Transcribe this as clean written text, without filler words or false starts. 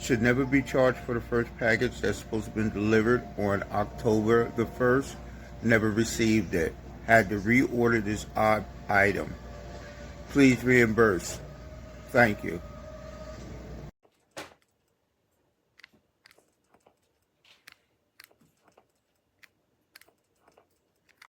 Should never be charged for the first package that's supposed to have been delivered on October the 1st. Never received it. Had to reorder this odd item. Please reimburse. Thank you.